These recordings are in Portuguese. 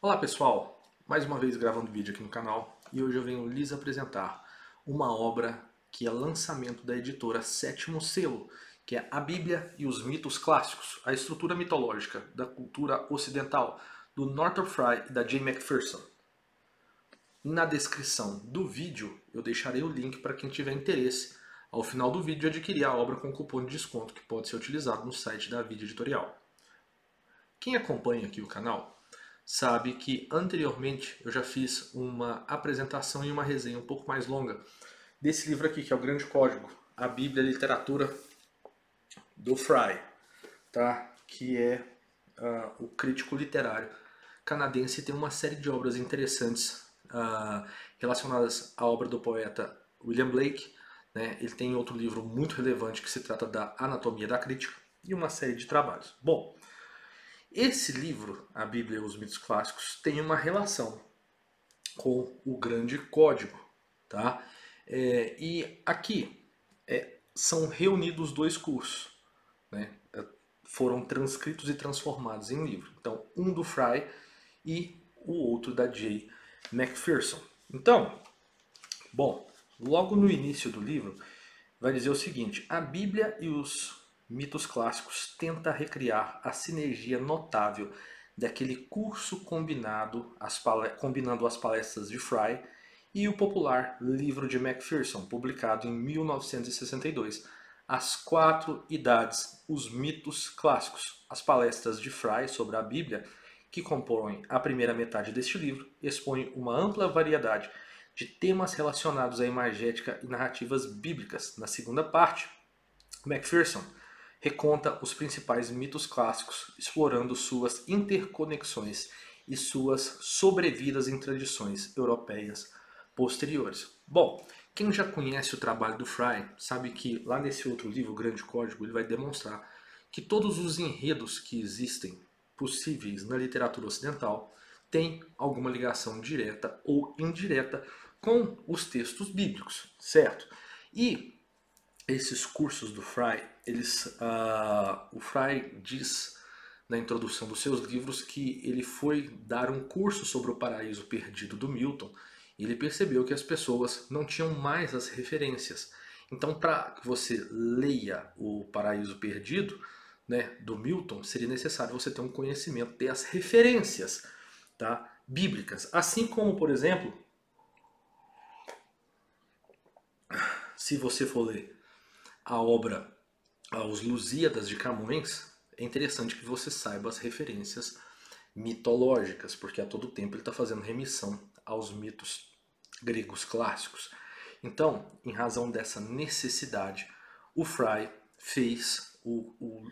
Olá pessoal, mais uma vez gravando vídeo aqui no canal e hoje eu venho lhes apresentar uma obra que é lançamento da editora Sétimo Selo, que é A Bíblia e os Mitos Clássicos, a estrutura mitológica da cultura ocidental, do Northrop Frye e da J. Macpherson. Na descrição do vídeo eu deixarei o link para quem tiver interesse ao final do vídeo adquirir a obra com cupom de desconto que pode ser utilizado no site da Vida Editorial. Quem acompanha aqui o canal sabe que anteriormente eu já fiz uma apresentação e uma resenha um pouco mais longa desse livro aqui, que é o Grande Código, a Bíblia e a Literatura do Frye, tá? Que é o crítico literário canadense e tem uma série de obras interessantes relacionadas à obra do poeta William Blake. Né? Ele tem outro livro muito relevante que se trata da Anatomia da Crítica e uma série de trabalhos. Bom, esse livro, A Bíblia e os Mitos Clássicos, tem uma relação com o Grande Código. Tá? E aqui são reunidos dois cursos. Né? Foram transcritos e transformados em livro. Então, um do Frye e o outro da J. Macpherson. Então, bom, logo no início do livro vai dizer o seguinte: a Bíblia e os mitos clássicos tenta recriar a sinergia notável daquele curso combinando as palestras de Frye e o popular livro de Macpherson, publicado em 1962, As Quatro Idades, os Mitos Clássicos. As palestras de Frye sobre a Bíblia, que compõem a primeira metade deste livro, expõem uma ampla variedade de temas relacionados à imagética e narrativas bíblicas. Na segunda parte, Macpherson reconta os principais mitos clássicos, explorando suas interconexões e suas sobrevidas em tradições europeias posteriores. Bom, quem já conhece o trabalho do Frye sabe que lá nesse outro livro, O Grande Código, ele vai demonstrar que todos os enredos que existem possíveis na literatura ocidental têm alguma ligação direta ou indireta com os textos bíblicos, certo? E esses cursos do Frye, o Frye diz na introdução dos seus livros que ele foi dar um curso sobre o paraíso perdido do Milton e ele percebeu que as pessoas não tinham mais as referências. Então, para que você leia o Paraíso Perdido, né, do Milton, seria necessário você ter um conhecimento das referências, tá, bíblicas. Assim como, por exemplo, se você for ler a obra Os Lusíadas de Camões, é interessante que você saiba as referências mitológicas, porque a todo tempo ele está fazendo remissão aos mitos gregos clássicos. Então, em razão dessa necessidade, o Frye fez o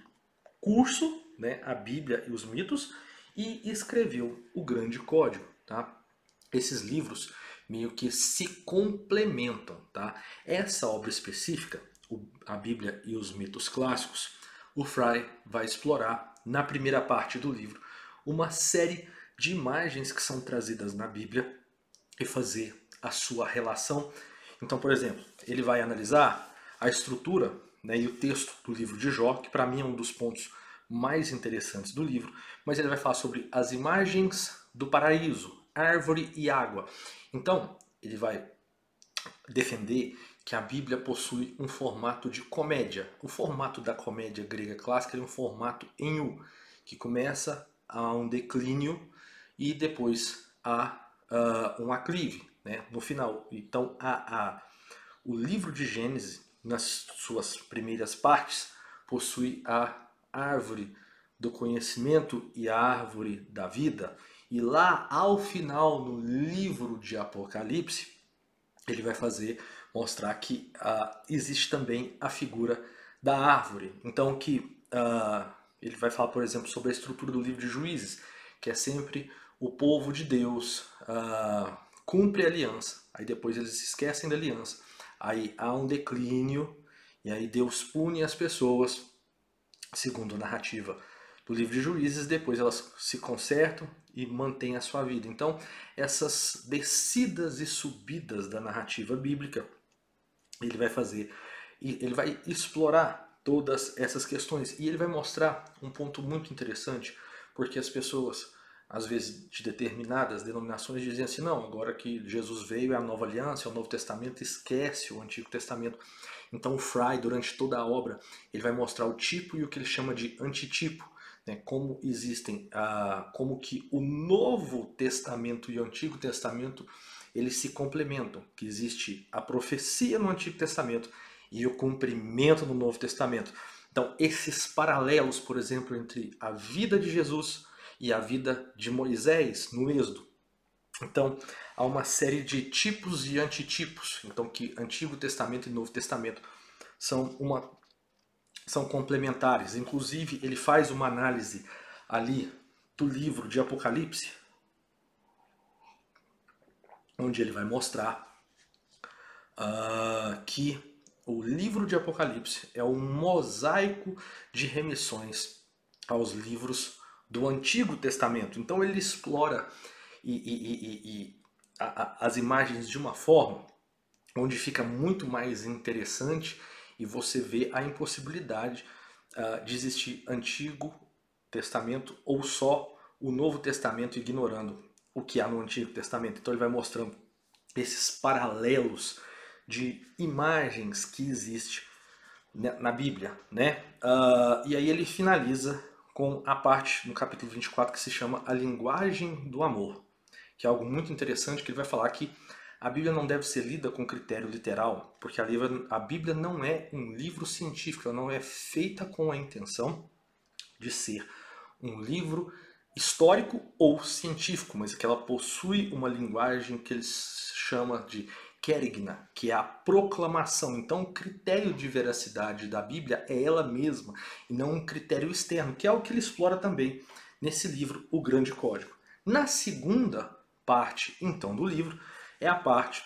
curso, né, a Bíblia e os mitos, e escreveu o Grande Código. Tá? Esses livros meio que se complementam. Tá? Essa obra específica, a Bíblia e os Mitos Clássicos, o Frye vai explorar na primeira parte do livro uma série de imagens que são trazidas na Bíblia e fazer a sua relação. Então, por exemplo, ele vai analisar a estrutura, né, e o texto do livro de Jó, que para mim é um dos pontos mais interessantes do livro, mas ele vai falar sobre as imagens do paraíso, árvore e água. Então, ele vai defender que a Bíblia possui um formato de comédia. O formato da comédia grega clássica é um formato em U, que começa a um declínio e depois a um aclive, né, no final. Então, o livro de Gênesis, nas suas primeiras partes, possui a árvore do conhecimento e a árvore da vida. E lá, ao final, no livro de Apocalipse, ele vai mostrar que existe também a figura da árvore. Então, ele vai falar, por exemplo, sobre a estrutura do livro de Juízes, que é sempre o povo de Deus cumpre a aliança, aí depois eles se esquecem da aliança, aí há um declínio, e aí Deus pune as pessoas, segundo a narrativa do livro de Juízes, depois elas se consertam e mantêm a sua vida. Então, essas descidas e subidas da narrativa bíblica, ele vai fazer, e ele vai explorar todas essas questões, e ele vai mostrar um ponto muito interessante, porque as pessoas às vezes de determinadas denominações, dizem assim, não, agora que Jesus veio é a nova aliança, é o Novo Testamento, esquece o Antigo Testamento. Então o Fry, durante toda a obra, ele vai mostrar o tipo e o que ele chama de antitipo, né? Como existem, como que o Novo Testamento e o Antigo Testamento eles se complementam, que existe a profecia no Antigo Testamento e o cumprimento no Novo Testamento. Então esses paralelos, por exemplo, entre a vida de Jesus e a vida de Moisés no Êxodo. Então, há uma série de tipos e antitipos. Então, que Antigo Testamento e Novo Testamento são complementares. Inclusive, ele faz uma análise ali do livro de Apocalipse, onde ele vai mostrar que o livro de Apocalipse é um mosaico de remissões aos livros do Antigo Testamento. Então ele explora as imagens de uma forma onde fica muito mais interessante e você vê a impossibilidade de existir Antigo Testamento ou só o Novo Testamento ignorando o que há no Antigo Testamento. Então ele vai mostrando esses paralelos de imagens que existem na Bíblia, né? E aí ele finaliza com a parte no capítulo 24 que se chama A Linguagem do Amor, que é algo muito interessante, que ele vai falar que a Bíblia não deve ser lida com critério literal, porque a Bíblia não é um livro científico, ela não é feita com a intenção de ser um livro histórico ou científico, mas que ela possui uma linguagem que eles chamam de querigma, que é a proclamação. Então, o critério de veracidade da Bíblia é ela mesma, e não um critério externo, que é o que ele explora também nesse livro, O Grande Código. Na segunda parte, então, do livro, é a parte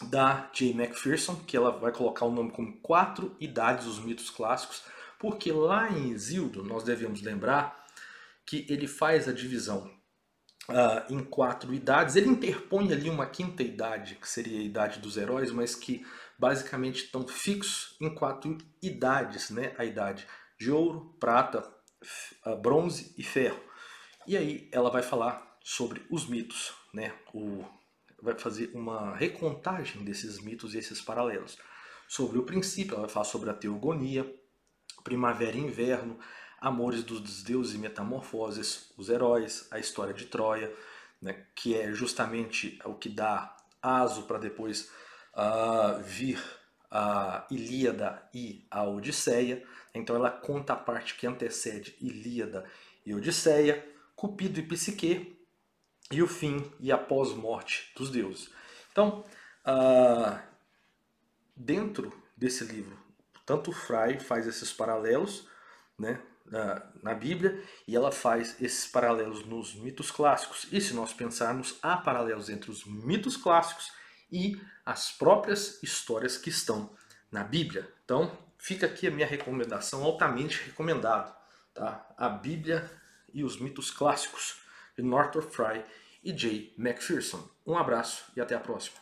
da J. Macpherson, que ela vai colocar o nome como 4 idades dos mitos clássicos, porque lá em Hesíodo, nós devemos lembrar que ele faz a divisão em 4 idades. Ele interpõe ali uma quinta idade, que seria a idade dos heróis, mas que basicamente estão fixos em 4 idades, né? A idade de ouro, prata, bronze e ferro. E aí ela vai falar sobre os mitos, né? Vai fazer uma recontagem desses mitos e esses paralelos. Sobre o princípio, ela vai falar sobre a teogonia, primavera e inverno, amores dos deuses e metamorfoses, os heróis, a história de Troia, né, que é justamente o que dá aso para depois vir a Ilíada e a Odisseia. Então ela conta a parte que antecede Ilíada e Odisseia, Cupido e Psique, e o fim e a pós-morte dos deuses. Então, dentro desse livro, tanto Fry faz esses paralelos, né, na Bíblia, e ela faz esses paralelos nos mitos clássicos. E se nós pensarmos, há paralelos entre os mitos clássicos e as próprias histórias que estão na Bíblia. Então, fica aqui a minha recomendação, altamente recomendado, tá? A Bíblia e os mitos clássicos, de Northrop Frye e J. Macpherson. Um abraço e até a próxima.